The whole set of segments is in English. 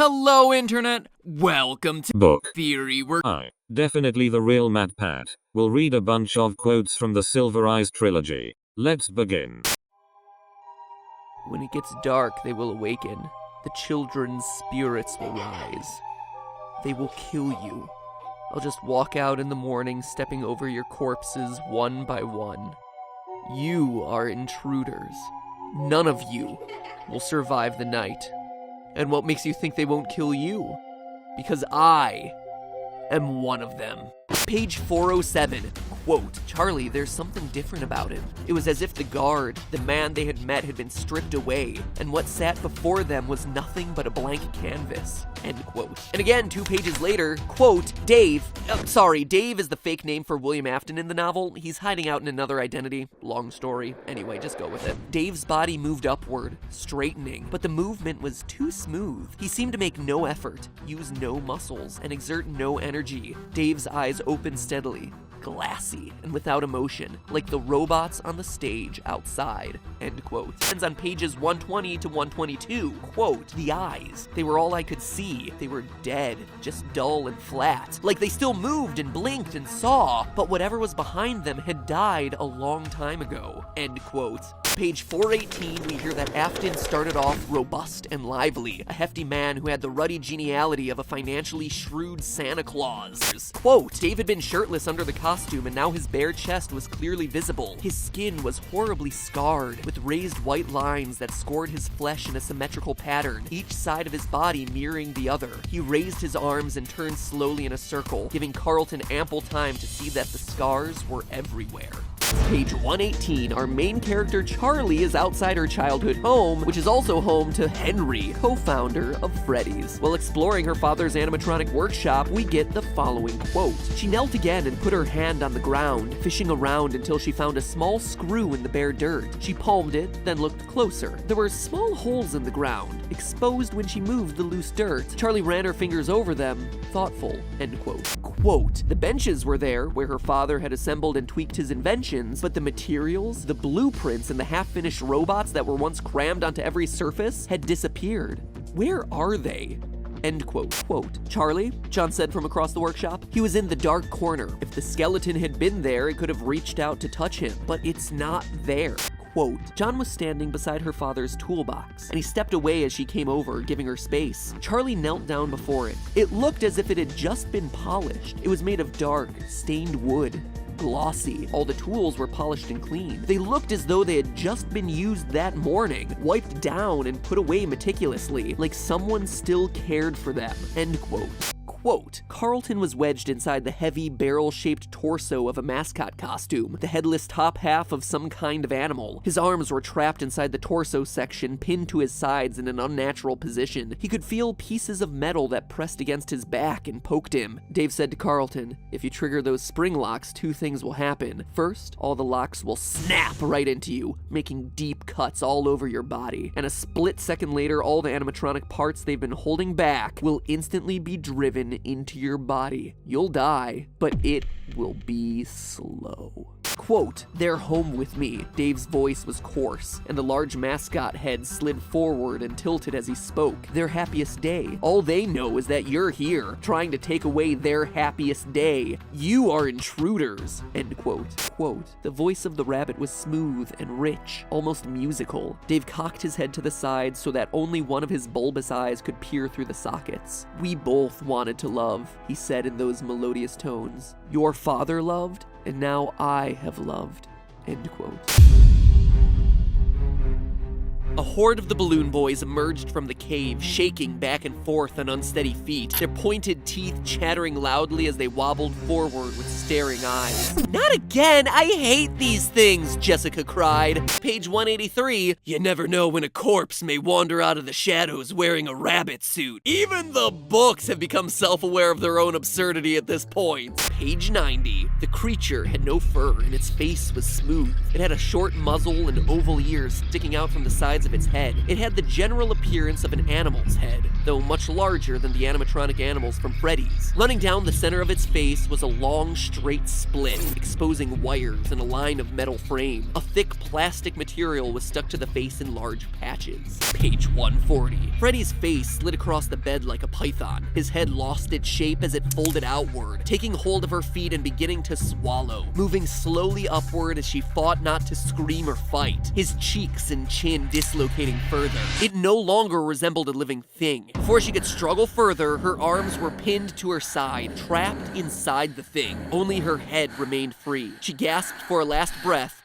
Hello, Internet! Welcome to Book Theory. Definitely the real MatPat. We'll read a bunch of quotes from the Silver Eyes trilogy. Let's begin. When it gets dark, they will awaken. The children's spirits will rise. They will kill you. I'll just walk out in the morning, stepping over your corpses one by one. You are intruders. None of you will survive the night. And what makes you think they won't kill you? Because I am one of them. Page 407. Quote, Charlie, there's something different about him. It was as if the guard, the man they had met, had been stripped away, and what sat before them was nothing but a blank canvas. End quote. And again, 2 pages later, quote, Dave is the fake name for William Afton in the novel. He's hiding out in another identity. Long story. Anyway, just go with it. Dave's body moved upward, straightening, but the movement was too smooth. He seemed to make no effort, use no muscles, and exert no energy. Dave's eyes opened steadily, glassy and without emotion, like the robots on the stage outside, end quote. Ends on pages 120 to 122, quote, the eyes, they were all I could see. They were dead, just dull and flat, like they still moved and blinked and saw, but whatever was behind them had died a long time ago, end quote. Page 418, we hear that Afton started off robust and lively, a hefty man who had the ruddy geniality of a financially shrewd Santa Claus. Quote, Dave had been shirtless under the costume and now his bare chest was clearly visible. His skin was horribly scarred, with raised white lines that scored his flesh in a symmetrical pattern, each side of his body mirroring the other. He raised his arms and turned slowly in a circle, giving Carlton ample time to see that the scars were everywhere. Page 118, our main character Charlie is outside her childhood home, which is also home to Henry, co-founder of Freddy's. While exploring her father's animatronic workshop, we get the following quote. She knelt again and put her hand on the ground, fishing around until she found a small screw in the bare dirt. She palmed it, then looked closer. There were small holes in the ground, exposed when she moved the loose dirt. Charlie ran her fingers over them, thoughtful, end quote. Quote, the benches were there, where her father had assembled and tweaked his inventions, but the materials, the blueprints, and the half-finished robots that were once crammed onto every surface had disappeared. Where are they? End quote. Quote, Charlie, John said from across the workshop. He was in the dark corner. If the skeleton had been there, it could have reached out to touch him, but it's not there. Quote, John was standing beside her father's toolbox, and he stepped away as she came over, giving her space. Charlie knelt down before it. It looked as if it had just been polished. It was made of dark, stained wood. Glossy. All the tools were polished and clean. They looked as though they had just been used that morning, wiped down and put away meticulously, like someone still cared for them. End quote. Quote, Carlton was wedged inside the heavy, barrel-shaped torso of a mascot costume, the headless top half of some kind of animal. His arms were trapped inside the torso section, pinned to his sides in an unnatural position. He could feel pieces of metal that pressed against his back and poked him. Dave said to Carlton, if you trigger those spring locks, 2 things will happen. First, all the locks will snap right into you, making deep cuts all over your body. And a split second later, all the animatronic parts they've been holding back will instantly be driven into your body. You'll die, but it will be slow. Quote, they're home with me. Dave's voice was coarse, and the large mascot head slid forward and tilted as he spoke. Their happiest day. All they know is that you're here, trying to take away their happiest day. You are intruders. End quote. Quote, the voice of the rabbit was smooth and rich, almost musical. Dave cocked his head to the side so that only one of his bulbous eyes could peer through the sockets. We both wanted to love, he said in those melodious tones. Your father loved, and now I have loved. End quote. A horde of the Balloon Boys emerged from the cave, shaking back and forth on unsteady feet, their pointed teeth chattering loudly as they wobbled forward with staring eyes. Not again! I hate these things, Jessica cried. Page 183, you never know when a corpse may wander out of the shadows wearing a rabbit suit. Even the books have become self-aware of their own absurdity at this point. Page 90, the creature had no fur and its face was smooth. It had a short muzzle and oval ears sticking out from the sides of its head. It had the general appearance of an animal's head. though much larger than the animatronic animals from Freddy's. Running down the center of its face was a long, straight split, exposing wires and a line of metal frame. A thick plastic material was stuck to the face in large patches. Page 140. Freddy's face slid across the bed like a python. His head lost its shape as it folded outward, taking hold of her feet and beginning to swallow, moving slowly upward as she fought not to scream or fight, his cheeks and chin dislocating further. It no longer resembled a living thing. Before she could struggle further, her arms were pinned to her side, trapped inside the thing. Only her head remained free. She gasped for a last breath,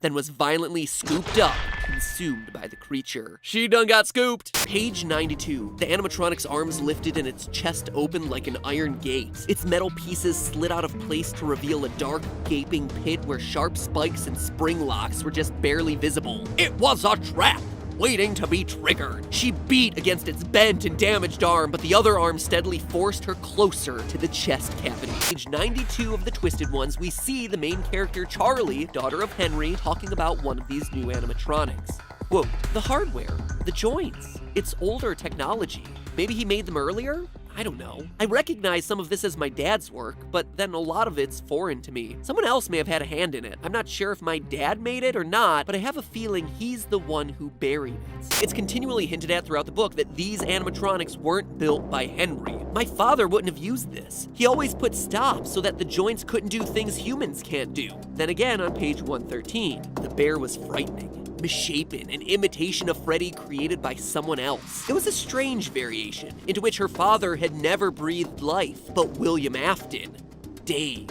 then was violently scooped up, consumed by the creature. She done got scooped! Page 92. The animatronic's arms lifted and its chest opened like an iron gate. Its metal pieces slid out of place to reveal a dark, gaping pit where sharp spikes and spring locks were just barely visible. It was a trap! Waiting to be triggered. She beat against its bent and damaged arm, but the other arm steadily forced her closer to the chest cavity. Page 92 of the Twisted Ones, we see the main character Charlie, daughter of Henry, talking about one of these new animatronics. Quote, the hardware, the joints, it's older technology. Maybe he made them earlier? I don't know. I recognize some of this as my dad's work, but then a lot of it's foreign to me. Someone else may have had a hand in it. I'm not sure if my dad made it or not, but I have a feeling he's the one who buried it. It's continually hinted at throughout the book that these animatronics weren't built by Henry. My father wouldn't have used this. He always put stops so that the joints couldn't do things humans can't do. Then again, on page 113, the bear was frightening. Misshapen, an imitation of Freddy created by someone else. It was a strange variation, into which her father had never breathed life, but William Afton, Dave,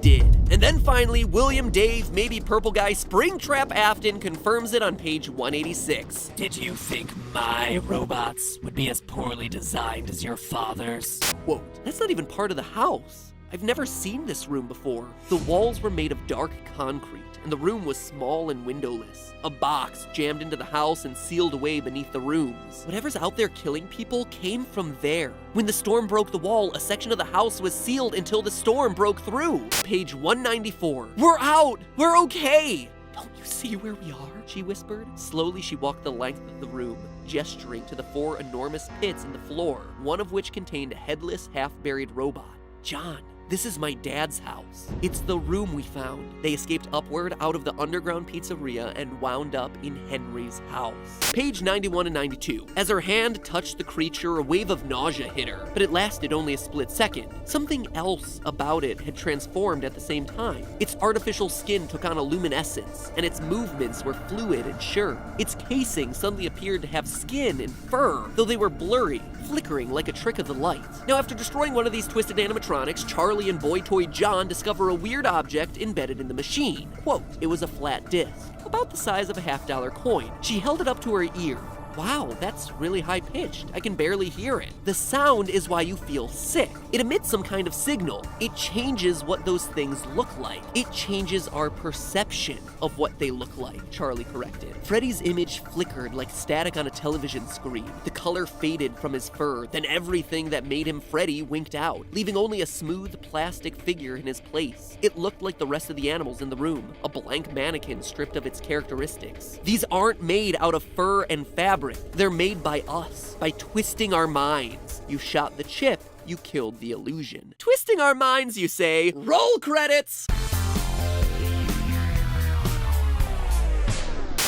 did. And then finally, William Dave, maybe Purple Guy Springtrap Afton confirms it on page 186. Did you think my robots would be as poorly designed as your father's? Quote, that's not even part of the house. I've never seen this room before. The walls were made of dark concrete, and the room was small and windowless. A box jammed into the house and sealed away beneath the rooms. Whatever's out there killing people came from there. When the storm broke the wall, a section of the house was sealed until the storm broke through. Page 194. We're out! We're okay! Don't you see where we are? She whispered. Slowly, she walked the length of the room, gesturing to the 4 enormous pits in the floor, one of which contained a headless, half-buried robot. John, this is my dad's house. It's the room we found. They escaped upward out of the underground pizzeria and wound up in Henry's house. Page 91 and 92. As her hand touched the creature, a wave of nausea hit her, but it lasted only a split second. Something else about it had transformed at the same time. Its artificial skin took on a luminescence, and its movements were fluid and sure. Its casing suddenly appeared to have skin and fur, though they were blurry, flickering like a trick of the light. Now, after destroying one of these twisted animatronics, Charlie and boy toy John discover a weird object embedded in the machine. Quote, it was a flat disc, about the size of a $50 coin. She held it up to her ear. Wow, that's really high-pitched. I can barely hear it. The sound is why you feel sick. It emits some kind of signal. It changes what those things look like. It changes our perception of what they look like, Charlie corrected. Freddy's image flickered like static on a television screen. The color faded from his fur, then everything that made him Freddy winked out, leaving only a smooth plastic figure in his place. It looked like the rest of the animals in the room, a blank mannequin stripped of its characteristics. These aren't made out of fur and fabric. They're made by us, by twisting our minds. You shot the chip, you killed the illusion. Twisting our minds, you say? Roll credits!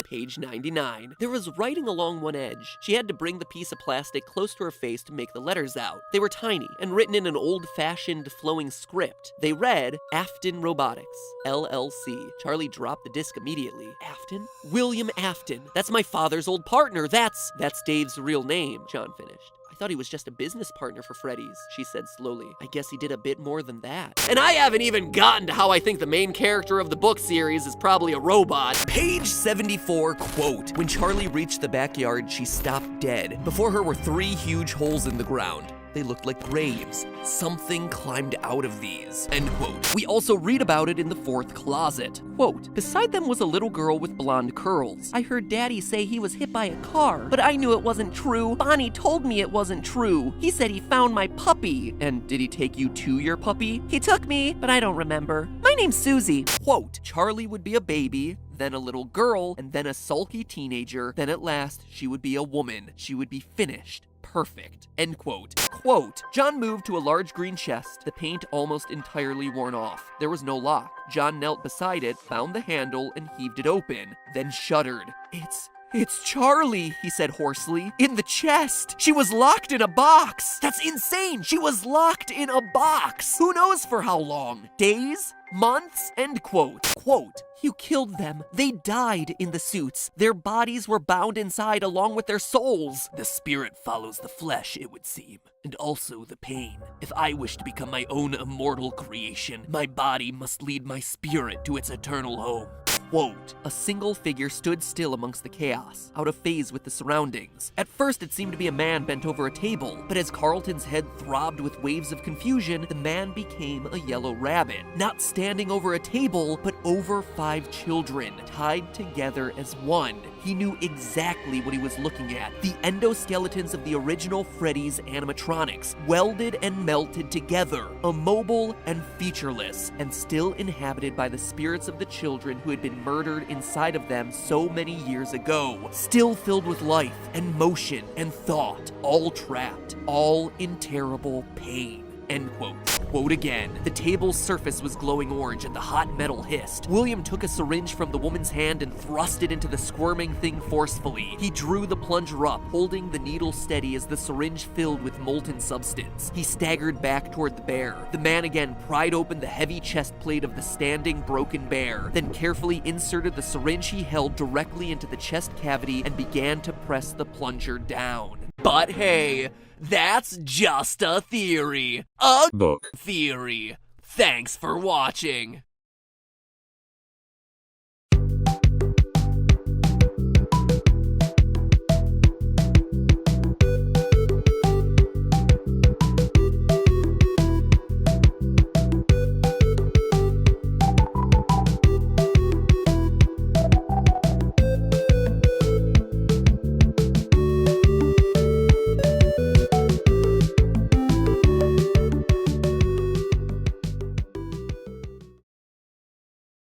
Page 99. There was writing along one edge. She had to bring the piece of plastic close to her face to make the letters out. They were tiny and written in an old-fashioned flowing script. They read, Afton Robotics, LLC. Charlie dropped the disc immediately. Afton? William Afton. That's my father's old partner. That's Dave's real name, John finished. I thought he was just a business partner for Freddy's, she said slowly. I guess he did a bit more than that. And I haven't even gotten to how I think the main character of the book series is probably a robot. Page 74, quote, when Charlie reached the backyard, she stopped dead. Before her were 3 huge holes in the ground. They looked like graves. Something climbed out of these, end quote. We also read about it in the 4th closet. Quote, beside them was a little girl with blonde curls. I heard Daddy say he was hit by a car, but I knew it wasn't true. Bonnie told me it wasn't true. He said he found my puppy. And did he take you to your puppy? He took me, but I don't remember. My name's Susie. Quote, Charlie would be a baby, then a little girl, and then a sulky teenager. Then at last, she would be a woman. She would be finished. perfect, end quote. Quote, John moved to a large green chest, the paint almost entirely worn off. There was no lock. John knelt beside it, found the handle, and heaved it open, then shuddered. It's Charlie, he said hoarsely. In the chest. She was locked in a box. That's insane. She was locked in a box. Who knows for how long? Days? Months? End quote. Quote, you killed them. They died in the suits. Their bodies were bound inside along with their souls. The spirit follows the flesh, it would seem, and also the pain. If I wish to become my own immortal creation, my body must lead my spirit to its eternal home. Quote, a single figure stood still amongst the chaos, out of phase with the surroundings. At first it seemed to be a man bent over a table, but as Carlton's head throbbed with waves of confusion, the man became a yellow rabbit, not standing over a table, but over 5 children, tied together as one. He knew exactly what he was looking at. The endoskeletons of the original Freddy's animatronics, welded and melted together, immobile and featureless, and still inhabited by the spirits of the children who had been murdered inside of them so many years ago. Still filled with life and motion and thought, all trapped, all in terrible pain. End quote. Quote again. The table's surface was glowing orange and the hot metal hissed. William took a syringe from the woman's hand and thrust it into the squirming thing forcefully. He drew the plunger up, holding the needle steady as the syringe filled with molten substance. He staggered back toward the bear. The man again pried open the heavy chest plate of the standing, broken bear, then carefully inserted the syringe he held directly into the chest cavity and began to press the plunger down. But hey, that's just a theory. A book theory. Thanks for watching.